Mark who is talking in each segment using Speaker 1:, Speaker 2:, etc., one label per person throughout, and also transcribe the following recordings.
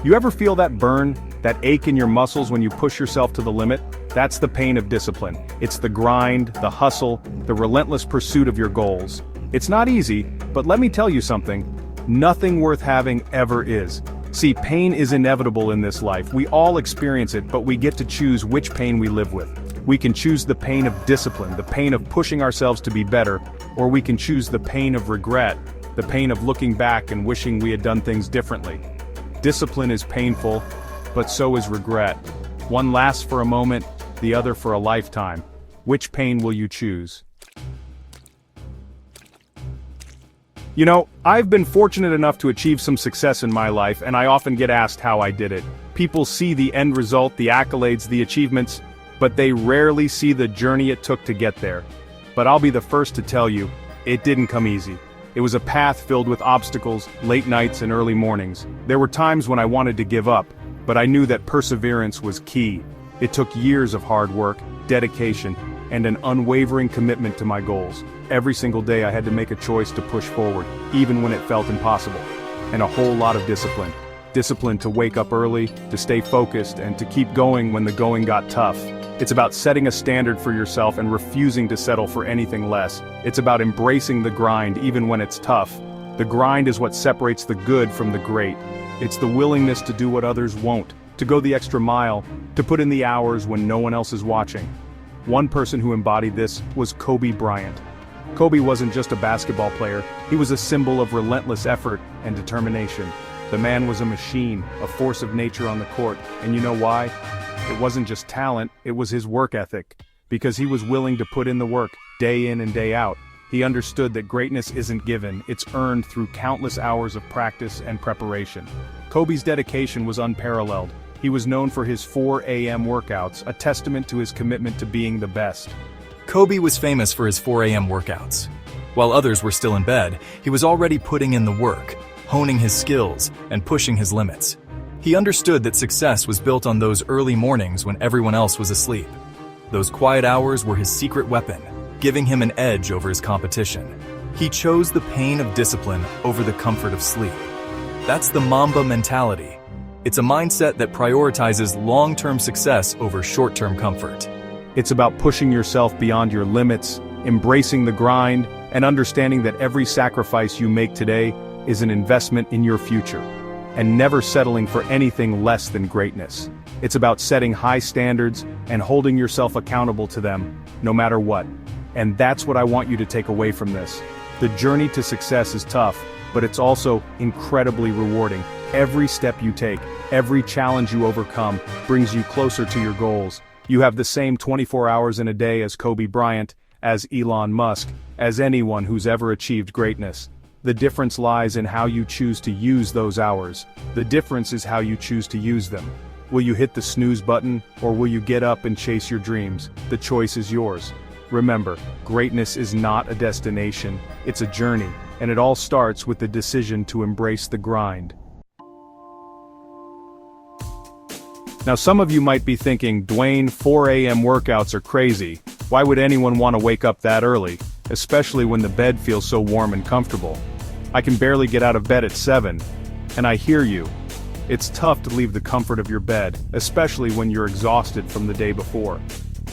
Speaker 1: You ever feel that burn, that ache in your muscles when you push yourself to the limit? That's the pain of discipline. It's the grind, the hustle, the relentless pursuit of your goals. It's not easy, but let me tell you something. Nothing worth having ever is. See, pain is inevitable in this life. We all experience it, but we get to choose which pain we live with. We can choose the pain of discipline, the pain of pushing ourselves to be better, or we can choose the pain of regret, the pain of looking back and wishing we had done things differently. Discipline is painful, but so is regret. One lasts for a moment, the other for a lifetime. Which pain will you choose? You know, I've been fortunate enough to achieve some success in my life, and I often get asked how I did it. People see the end result, the accolades, the achievements, but they rarely see the journey it took to get there. But I'll be the first to tell you, it didn't come easy. It was a path filled with obstacles, late nights and early mornings. There were times when I wanted to give up, but I knew that perseverance was key. It took years of hard work, dedication, and an unwavering commitment to my goals. Every single day I had to make a choice to push forward, even when it felt impossible. And a whole lot of discipline. Discipline to wake up early, to stay focused, and to keep going when the going got tough. It's about setting a standard for yourself and refusing to settle for anything less. It's about embracing the grind even when it's tough. The grind is what separates the good from the great. It's the willingness to do what others won't, to go the extra mile, to put in the hours when no one else is watching. One person who embodied this was Kobe Bryant. Kobe wasn't just a basketball player, he was a symbol of relentless effort and determination. The man was a machine, a force of nature on the court, and you know why? It wasn't just talent, it was his work ethic. Because he was willing to put in the work, day in and day out. He understood that greatness isn't given, it's earned through countless hours of practice and preparation. Kobe's dedication was unparalleled. He was known for his 4 a.m. workouts, a testament to his commitment to being the best.
Speaker 2: Kobe was famous for his 4 a.m. workouts. While others were still in bed, he was already putting in the work, honing his skills, and pushing his limits. He understood that success was built on those early mornings when everyone else was asleep. Those quiet hours were his secret weapon, giving him an edge over his competition. He chose the pain of discipline over the comfort of sleep. That's the Mamba mentality. It's a mindset that prioritizes long-term success over short-term comfort.
Speaker 1: It's about pushing yourself beyond your limits, embracing the grind, and understanding that every sacrifice you make today is an investment in your future. And never settling for anything less than greatness. It's about setting high standards and holding yourself accountable to them, no matter what. And that's what I want you to take away from this. The journey to success is tough, but it's also incredibly rewarding. Every step you take, every challenge you overcome, brings you closer to your goals. You have the same 24 hours in a day as Kobe Bryant, as Elon Musk, as anyone who's ever achieved greatness. The difference lies in how you choose to use those hours. The difference is how you choose to use them. Will you hit the snooze button, or will you get up and chase your dreams? The choice is yours. Remember, greatness is not a destination, it's a journey, and it all starts with the decision to embrace the grind. Now some of you might be thinking, Dwayne, 4 a.m. workouts are crazy. Why would anyone want to wake up that early? Especially when the bed feels so warm and comfortable. I can barely get out of bed at 7. And I hear you. It's tough to leave the comfort of your bed, especially when you're exhausted from the day before.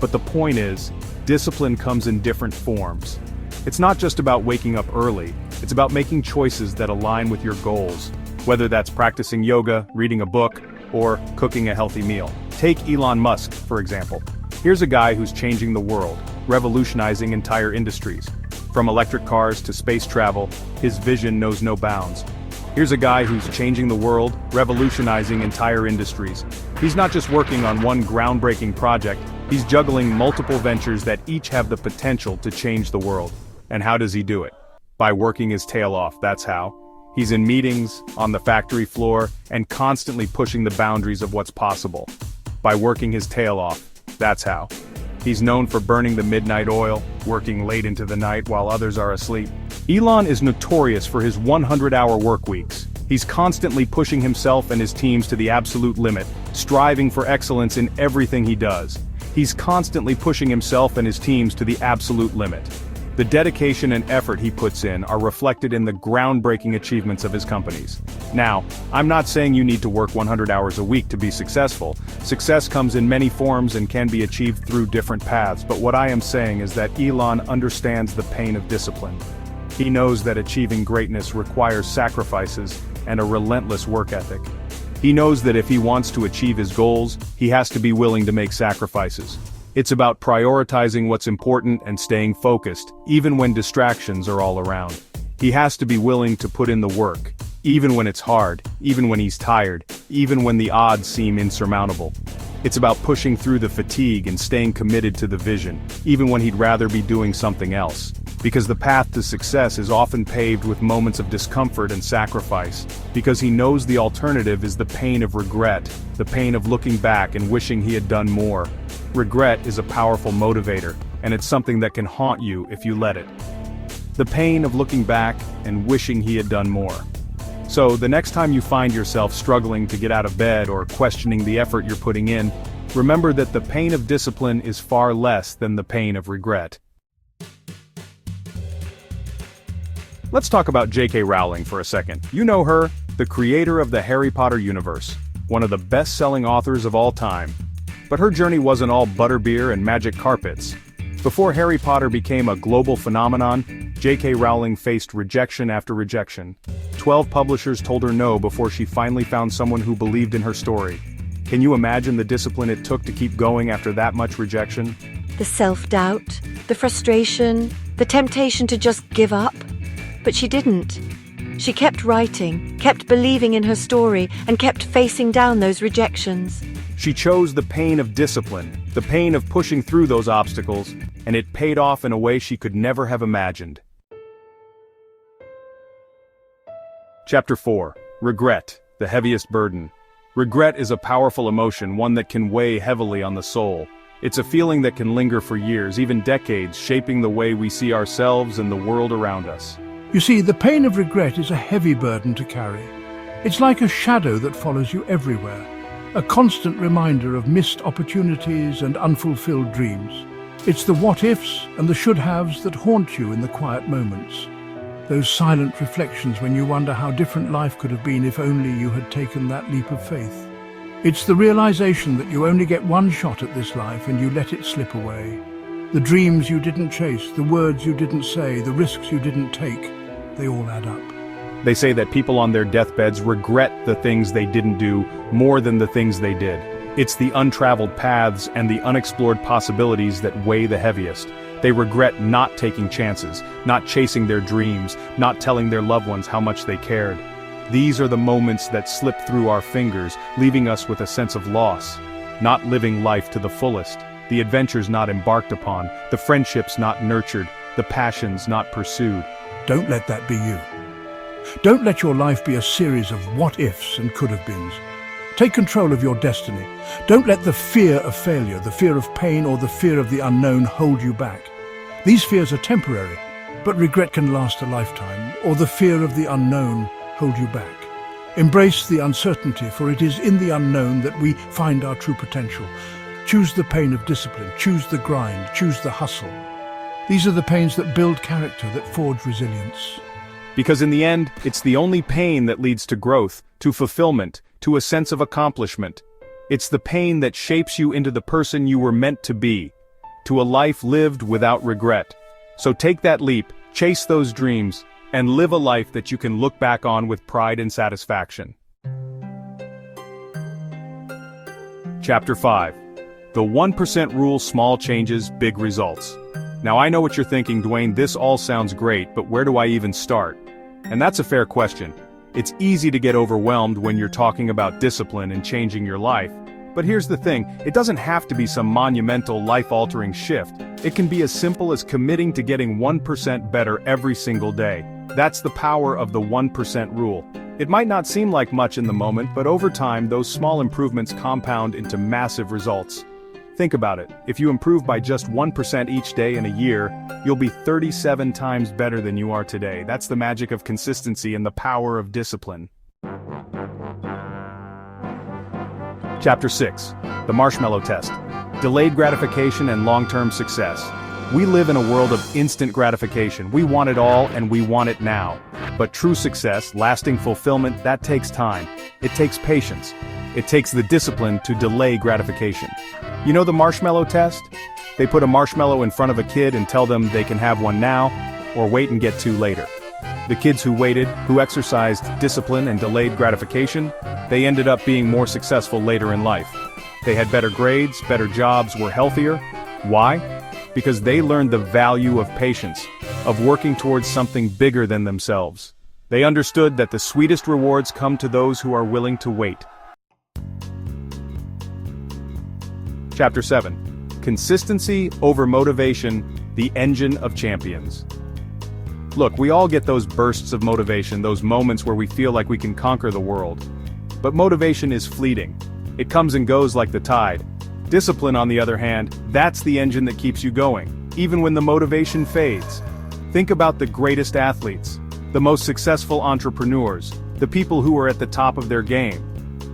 Speaker 1: But the point is, discipline comes in different forms. It's not just about waking up early, it's about making choices that align with your goals. Whether that's practicing yoga, reading a book, or cooking a healthy meal. Take Elon Musk, for example. Here's a guy who's changing the world, revolutionizing entire industries. From electric cars to space travel, his vision knows no bounds. Here's a guy who's changing the world, revolutionizing entire industries. He's not just working on one groundbreaking project, he's juggling multiple ventures that each have the potential to change the world. And how does he do it? By working his tail off, that's how. He's in meetings, on the factory floor, and constantly pushing the boundaries of what's possible. By working his tail off, that's how. He's known for burning the midnight oil, working late into the night while others are asleep. Elon is notorious for his 100-hour work weeks. He's constantly pushing himself and his teams to the absolute limit, striving for excellence in everything he does. He's constantly pushing himself and his teams to the absolute limit. The dedication and effort he puts in are reflected in the groundbreaking achievements of his companies. Now, I'm not saying you need to work 100 hours a week to be successful. Success comes in many forms and can be achieved through different paths, but what I am saying is that Elon understands the pain of discipline. He knows that achieving greatness requires sacrifices and a relentless work ethic. He knows that if he wants to achieve his goals, he has to be willing to make sacrifices. It's about prioritizing what's important and staying focused, even when distractions are all around. He has to be willing to put in the work, even when it's hard, even when he's tired, even when the odds seem insurmountable. It's about pushing through the fatigue and staying committed to the vision, even when he'd rather be doing something else. Because the path to success is often paved with moments of discomfort and sacrifice, because he knows the alternative is the pain of regret, the pain of looking back and wishing he had done more. Regret is a powerful motivator, and it's something that can haunt you if you let it. The pain of looking back and wishing he had done more. So, the next time you find yourself struggling to get out of bed or questioning the effort you're putting in, remember that the pain of discipline is far less than the pain of regret. Let's talk about J.K. Rowling for a second. You know her, the creator of the Harry Potter universe, one of the best-selling authors of all time. But her journey wasn't all butterbeer and magic carpets. Before Harry Potter became a global phenomenon, J.K. Rowling faced rejection after rejection. 12 publishers told her no before she finally found someone who believed in her story. Can you imagine the discipline it took to keep going after that much rejection?
Speaker 3: The self-doubt, the frustration, the temptation to just give up. But she didn't. She kept writing, kept believing in her story, and kept facing down those rejections.
Speaker 1: She chose the pain of discipline, the pain of pushing through those obstacles, and it paid off in a way she could never have imagined. Chapter 4. Regret, the heaviest burden. Regret is a powerful emotion, one that can weigh heavily on the soul. It's a feeling that can linger for years, even decades, shaping the way we see ourselves and the world around us.
Speaker 4: You see, the pain of regret is a heavy burden to carry. It's like a shadow that follows you everywhere, a constant reminder of missed opportunities and unfulfilled dreams. It's the what-ifs and the should-haves that haunt you in the quiet moments. Those silent reflections when you wonder how different life could have been if only you had taken that leap of faith. It's the realization that you only get one shot at this life and you let it slip away. The dreams you didn't chase, the words you didn't say, the risks you didn't take, they all add up.
Speaker 1: They say that people on their deathbeds regret the things they didn't do more than the things they did. It's the untraveled paths and the unexplored possibilities that weigh the heaviest. They regret not taking chances, not chasing their dreams, not telling their loved ones how much they cared. These are the moments that slip through our fingers, leaving us with a sense of loss. Not living life to the fullest, the adventures not embarked upon, the friendships not nurtured, the passions not pursued.
Speaker 4: Don't let that be you. Don't let your life be a series of what-ifs and could-have-beens. Take control of your destiny. Don't let the fear of failure, the fear of pain, or the fear of the unknown hold you back. These fears are temporary, but regret can last a lifetime, or the fear of the unknown hold you back. Embrace the uncertainty, for it is in the unknown that we find our true potential. Choose the pain of discipline, choose the grind, choose the hustle. These are the pains that build character, that forge resilience.
Speaker 1: Because in the end, it's the only pain that leads to growth, to fulfillment, to a sense of accomplishment. It's the pain that shapes you into the person you were meant to be, to a life lived without regret. So take that leap, chase those dreams, and live a life that you can look back on with pride and satisfaction. Chapter 5. The 1% Rule: Small Changes, Big Results. Now I know what you're thinking, Dwayne, this all sounds great, but where do I even start? And that's a fair question. It's easy to get overwhelmed when you're talking about discipline and changing your life. But here's the thing, it doesn't have to be some monumental, life-altering shift. It can be as simple as committing to getting 1% better every single day. That's the power of the 1% rule. It might not seem like much in the moment, but over time, those small improvements compound into massive results. Think about it, if you improve by just 1% each day in a year, you'll be 37 times better than you are today. That's the magic of consistency and the power of discipline. Chapter 6. The Marshmallow Test. Delayed gratification and long-term success. We live in a world of instant gratification. We want it all and we want it now. But true success, lasting fulfillment, that takes time. It takes patience. It takes the discipline to delay gratification. You know the marshmallow test? They put a marshmallow in front of a kid and tell them they can have one now, or wait and get two later. The kids who waited, who exercised discipline and delayed gratification, they ended up being more successful later in life. They had better grades, better jobs, were healthier. Why? Because they learned the value of patience, of working towards something bigger than themselves. They understood that the sweetest rewards come to those who are willing to wait. Chapter 7. Consistency over motivation, the engine of champions. Look, we all get those bursts of motivation, those moments where we feel like we can conquer the world. But motivation is fleeting. It comes and goes like the tide. Discipline, on the other hand, that's the engine that keeps you going, even when the motivation fades. Think about the greatest athletes, the most successful entrepreneurs, the people who are at the top of their game.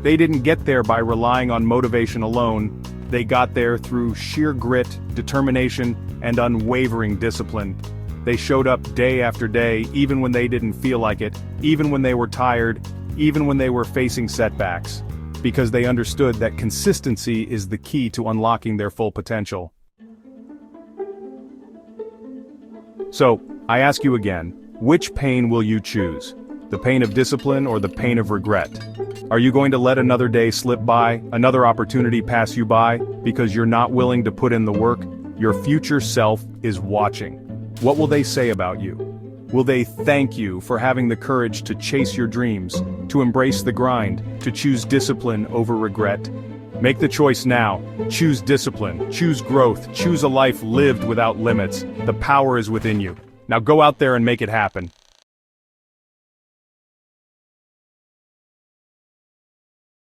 Speaker 1: They didn't get there by relying on motivation alone. They got there through sheer grit, determination, and unwavering discipline. They showed up day after day, even when they didn't feel like it, even when they were tired, even when they were facing setbacks, because they understood that consistency is the key to unlocking their full potential. So, I ask you again, which pain will you choose? The pain of discipline or the pain of regret? Are you going to let another day slip by, another opportunity pass you by, because you're not willing to put in the work? Your future self is watching. What will they say about you? Will they thank you for having the courage to chase your dreams, to embrace the grind, to choose discipline over regret? Make the choice now. Choose discipline, choose growth, choose a life lived without limits. The power is within you. Now go out there and make it happen.